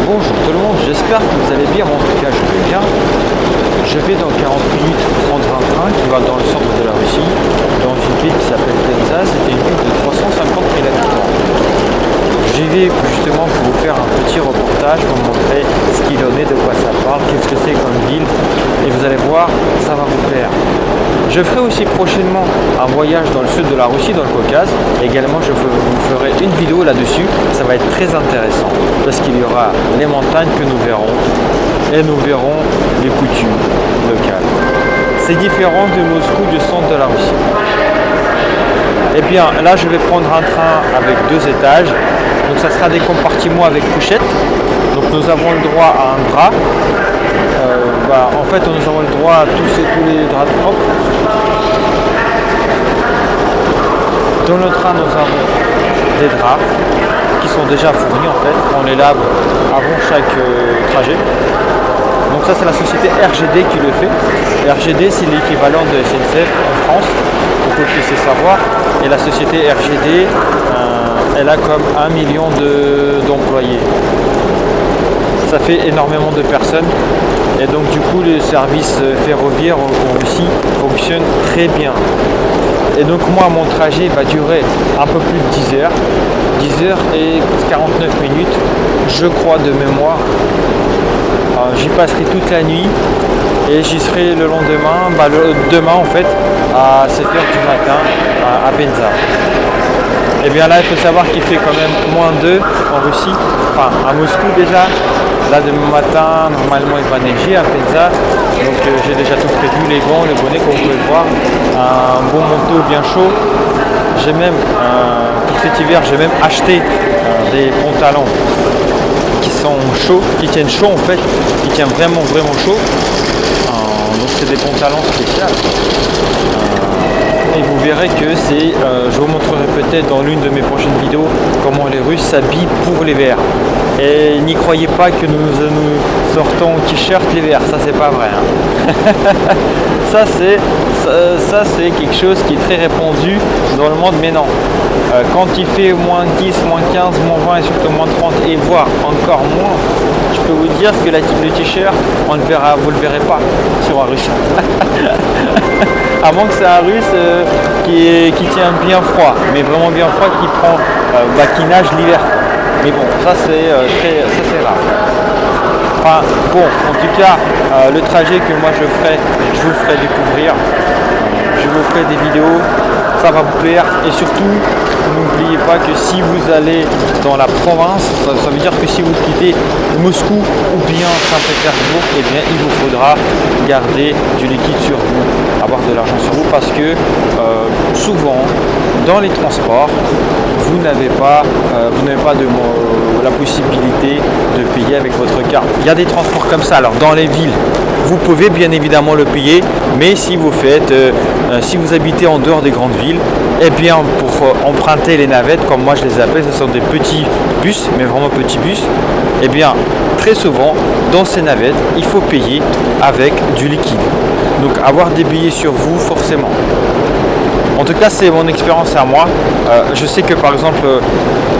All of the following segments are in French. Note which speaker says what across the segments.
Speaker 1: Bonjour tout le monde, j'espère que vous allez bien, moi en tout cas je vais bien. Je vais dans 40 minutes prendre un train qui va dans le centre de la Russie, dans une ville qui s'appelle Penza. C'était une ville de 350 000 habitants. J'y vais justement pour vous faire un petit reportage, pour vous montrer ce qu'il en est, de quoi ça parle, qu'est-ce que c'est comme ville, et vous allez voir, ça va vous plaire. Je ferai aussi prochainement un voyage dans le sud de la Russie, dans le Caucase. Également, je vous ferai une vidéo là-dessus. Ça va être très intéressant parce qu'il y aura les montagnes que nous verrons et nous verrons les coutumes locales. C'est différent de Moscou, du centre de la Russie. Et bien, là, je vais prendre un train avec 2 étages. Donc, ça sera des compartiments avec couchette. Donc, nous avons le droit à un drap. En fait, nous avons le droit à tous les draps propres. Dans le train, nous avons des draps qui sont déjà fournis en fait. On les lave avant chaque trajet. Donc ça, c'est la société RGD qui le fait. RGD, c'est l'équivalent de SNCF en France, pour que vous puissiez savoir. Et la société RGD, elle a comme 1 million d'employés. Ça fait énormément de personnes. Et donc du coup les services ferroviaires en Russie fonctionnent très bien. Et donc moi mon trajet va durer un peu plus de 10 heures. 10 heures et 49 minutes, je crois de mémoire. J'y passerai toute la nuit et j'y serai le lendemain, demain en fait, à 7 heures du matin à Penza. Et bien là il faut savoir qu'il fait quand même -2 en Russie, enfin à Moscou déjà. Là demain matin, normalement il va neiger à Penza, donc j'ai déjà tout prévu, les gants, le bonnet comme vous pouvez le voir, un bon manteau bien chaud. J'ai même, pour cet hiver, j'ai même acheté des pantalons qui sont chauds, qui tiennent chaud en fait, qui tiennent vraiment chaud. Donc c'est des pantalons spéciaux. Et vous verrez que c'est, je vous montrerai peut-être dans l'une de mes prochaines vidéos comment les Russes s'habillent pour l'hiver. Et n'y croyez pas que nous sortons en t-shirt l'hiver, ça c'est pas vrai. Hein. ça c'est quelque chose qui est très répandu dans le monde, mais non. Quand il fait -10, -15, -20 et surtout -30 et voire encore moins, je peux vous dire que le t-shirt, vous le verrez pas sur un Russe. À moins que c'est un Russe qui tient bien froid, mais vraiment bien froid, qui nage l'hiver. Mais bon, ça c'est rare. Enfin bon, en tout cas, le trajet que moi je vous le ferai découvrir. Je vous ferai des vidéos, ça va vous plaire. Et surtout, n'oubliez pas que si vous allez dans la province, ça veut dire que si vous quittez Moscou ou bien Saint-Pétersbourg, eh bien il vous faudra garder du liquide sur vous, avoir de l'argent sur vous, parce que souvent dans les transports, vous n'avez pas la possibilité de payer avec votre carte. Il y a des transports comme ça. Alors dans les villes, vous pouvez bien évidemment le payer, mais si vous habitez en dehors des grandes villes, eh bien pour emprunter les navettes, comme moi je les appelle, ce sont des petits bus, mais vraiment petits bus, eh bien très souvent dans ces navettes, il faut payer avec du liquide. Donc avoir des billets sur vous forcément. En tout cas, c'est mon expérience à moi. Je sais que par exemple,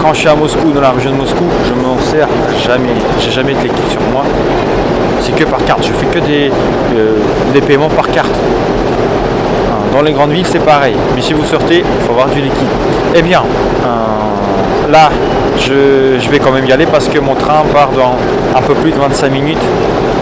Speaker 1: quand je suis à Moscou, dans la région de Moscou, je m'en sers jamais. J'ai jamais de liquide sur moi. C'est que par carte. Je fais que des paiements par carte. Dans les grandes villes, c'est pareil. Mais si vous sortez, il faut avoir du liquide. Eh bien, là, je vais quand même y aller parce que mon train part dans un peu plus de 25 minutes.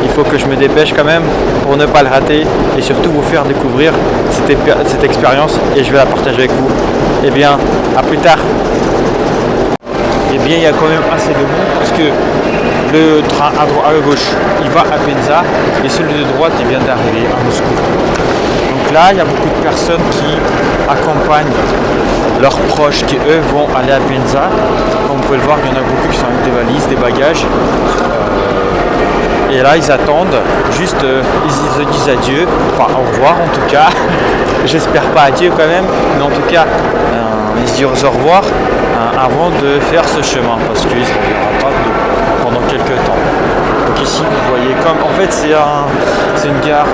Speaker 1: Il faut que je me dépêche quand même pour ne pas le rater et surtout vous faire découvrir cette expérience, et je vais la partager avec vous. Eh bien, à plus tard. Eh bien, il y a quand même assez de monde parce que le train à gauche, il va à Penza et celui de droite, il vient d'arriver à Moscou. Donc là, il y a beaucoup de personnes qui accompagnent leurs proches qui, eux, vont aller à Penza. Comme vous pouvez le voir, il y en a beaucoup qui sont avec des valises, des bagages. Et là, ils attendent, juste, ils se disent adieu, enfin au revoir en tout cas. J'espère pas adieu quand même, mais en tout cas, ils se disent au revoir avant de faire ce chemin, parce qu'ils ne se reverront pas pendant quelques temps. Donc ici, vous voyez, comme en fait, c'est une gare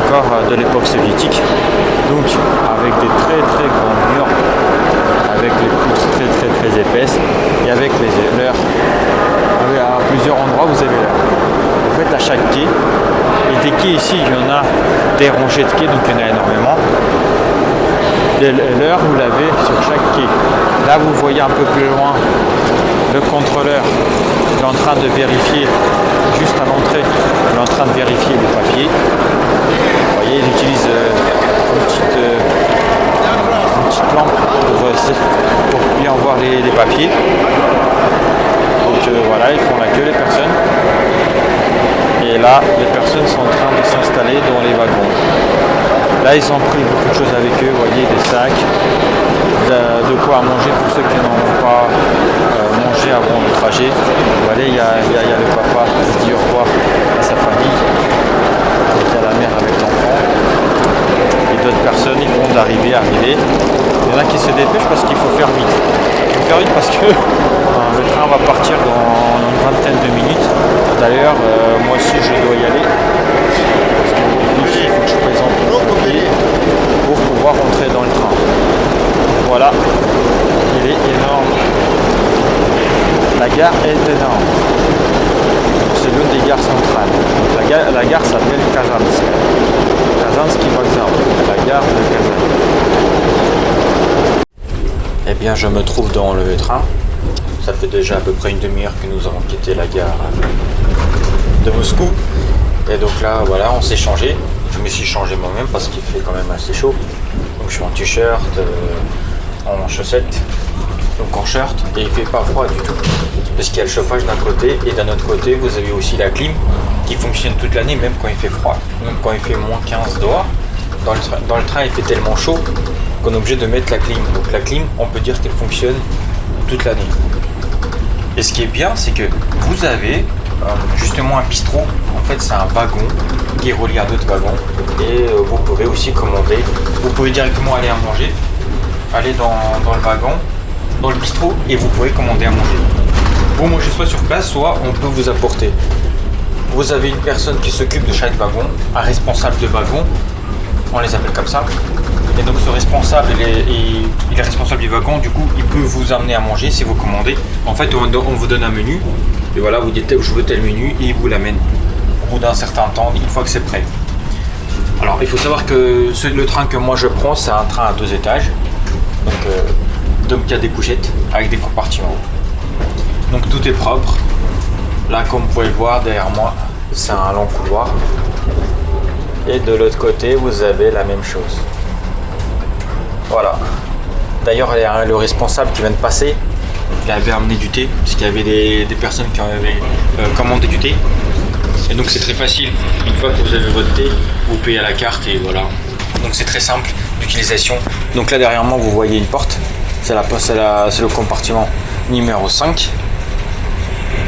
Speaker 1: encore de l'époque soviétique, donc avec des très grands murs, avec les poutres très épaisses, et avec les heures à plusieurs endroits endroit, vous avez l'heure. Vous faites à chaque quai. Et des quais ici, il y en a des rangées de quais, donc il y en a énormément. L'heure, vous l'avez sur chaque quai. Là, vous voyez un peu plus loin le contrôleur qui est en train de vérifier, juste à l'entrée, il est en train de vérifier les papiers. Vous voyez, il utilise une petite lampe pour bien voir les papiers. Donc voilà, ils font la queue les personnes. Et là, les personnes sont en train de s'installer dans les wagons. Là, ils ont pris beaucoup de choses avec eux, vous voyez, des sacs, de quoi manger pour ceux qui n'en ont pas mangé avant le trajet. Vous voyez, il y a le papa qui dit au revoir à sa famille, et il y a la mère avec l'enfant. Et d'autres personnes, ils font d'arriver à arriver. Il y en a qui se dépêchent parce qu'il faut faire vite. Il faut faire vite parce que le train va partir dans une vingtaine de minutes. D'ailleurs, moi aussi je dois y aller. Parce que ici, il faut que je présente mon papier pour pouvoir rentrer dans le train. Voilà, il est énorme. La gare est énorme. C'est l'une des gares centrales. La gare s'appelle Kazansk. Kazanski Vokzal, la gare de Kazan. Eh bien, je me trouve dans le train. Ça fait déjà à peu près une demi-heure que nous avons quitté la gare de Moscou. Et donc là, voilà, on s'est changé. Je me suis changé moi-même parce qu'il fait quand même assez chaud. Donc je suis en t-shirt, en chaussettes, donc en shirt. Et il fait pas froid du tout. Parce qu'il y a le chauffage d'un côté et d'un autre côté, vous avez aussi la clim qui fonctionne toute l'année, même quand il fait froid. Même quand il fait moins 15 dehors. Dans le train, il fait tellement chaud qu'on est obligé de mettre la clim. Donc la clim, on peut dire qu'elle fonctionne toute l'année. Et ce qui est bien, c'est que vous avez justement un bistrot. En fait, c'est un wagon qui est relié à d'autres wagons. Et vous pouvez aussi commander. Vous pouvez directement aller à manger, aller dans le wagon, dans le bistrot, et vous pouvez commander à manger. Vous mangez soit sur place, soit on peut vous apporter. Vous avez une personne qui s'occupe de chaque wagon, un responsable de wagon, on les appelle comme ça. Et donc ce responsable, il est responsable du wagon, du coup il peut vous amener à manger si vous commandez. En fait on vous donne un menu, et voilà, vous dites je veux tel menu, et il vous l'amène au bout d'un certain temps, une fois que c'est prêt. Alors il faut savoir que le train que moi je prends, c'est un train à 2 étages. Donc il y a des couchettes avec des compartiments. Donc tout est propre. Là, comme vous pouvez le voir derrière moi, c'est un long couloir. Et de l'autre côté, vous avez la même chose. Voilà. D'ailleurs, il y a le responsable qui vient de passer. Il avait amené du thé, parce qu'il y avait des personnes qui avaient commandé du thé. Et donc c'est très facile. Une fois que vous avez votre thé, vous payez à la carte et voilà. Donc c'est très simple d'utilisation. Donc là derrière moi, vous voyez une porte. C'est le compartiment numéro 5.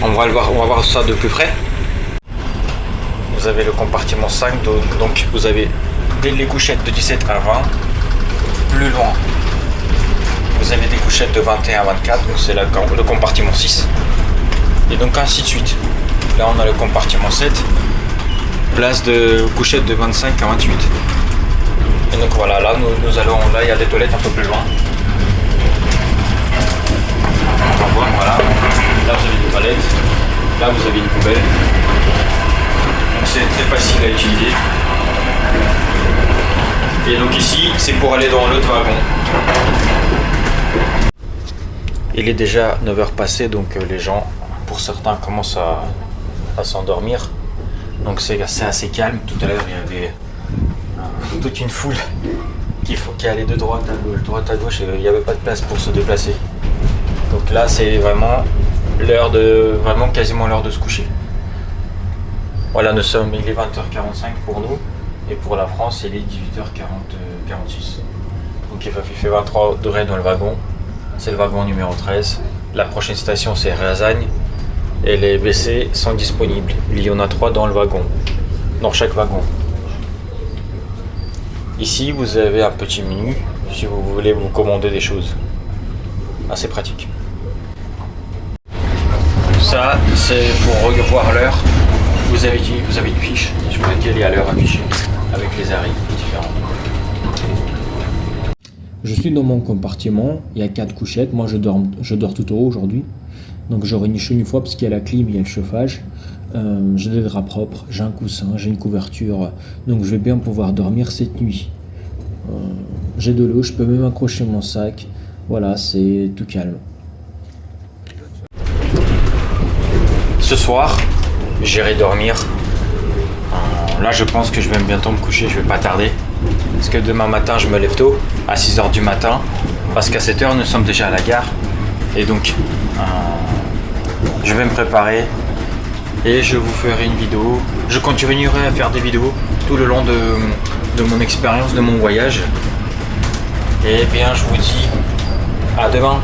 Speaker 1: On va voir ça de plus près. Vous avez le compartiment 5, donc vous avez les couchettes de 17 à 20. Plus loin, vous avez des couchettes de 21 à 24, donc c'est le compartiment 6. Et donc ainsi de suite. Là on a le compartiment 7, place de couchettes de 25 à 28. Et donc voilà, là nous allons, là il y a des toilettes un peu plus loin. On va voir, voilà. Là vous avez des toilettes, là vous avez une poubelle. Donc c'est très facile à utiliser. Et donc ici, c'est pour aller dans l'autre wagon. Il est déjà 9h passées, donc les gens, pour certains, commencent à s'endormir. Donc c'est assez calme. Tout à l'heure, il y avait toute une foule qui allait de droite à gauche, et il n'y avait pas de place pour se déplacer. Donc là, c'est vraiment quasiment l'heure de se coucher. Voilà, il est 20h45 pour nous. Et pour la France, il est 18h46. Donc il fait 23 degrés dans le wagon. C'est le wagon numéro 13. La prochaine station, c'est Ryazaň. Et les WC sont disponibles. Il y en a 3 dans le wagon. Dans chaque wagon. Ici, vous avez un petit menu si vous voulez vous commander des choses. Assez pratique. Ça, c'est pour revoir l'heure. Vous avez une fiche. Je vous ai dit, elle est à l'heure affichée. Avec les arrêts différents. Je suis dans mon compartiment, il y a 4 couchettes, moi je dors tout en haut aujourd'hui.
Speaker 2: Donc j'aurai une chaud une fois parce qu'il y a la clim, il y a le chauffage. J'ai des draps propres, j'ai un coussin, j'ai une couverture. Donc je vais bien pouvoir dormir cette nuit. J'ai de l'eau, je peux même accrocher mon sac. Voilà, c'est tout calme.
Speaker 1: Ce soir, j'irai dormir. Là, je pense que je vais bientôt me coucher, je vais pas tarder. Parce que demain matin, je me lève tôt, à 6 h du matin. Parce qu'à 7 h, nous sommes déjà à la gare. Et donc, je vais me préparer. Et je vous ferai une vidéo. Je continuerai à faire des vidéos tout le long de mon expérience, de mon voyage. Et bien, je vous dis à demain.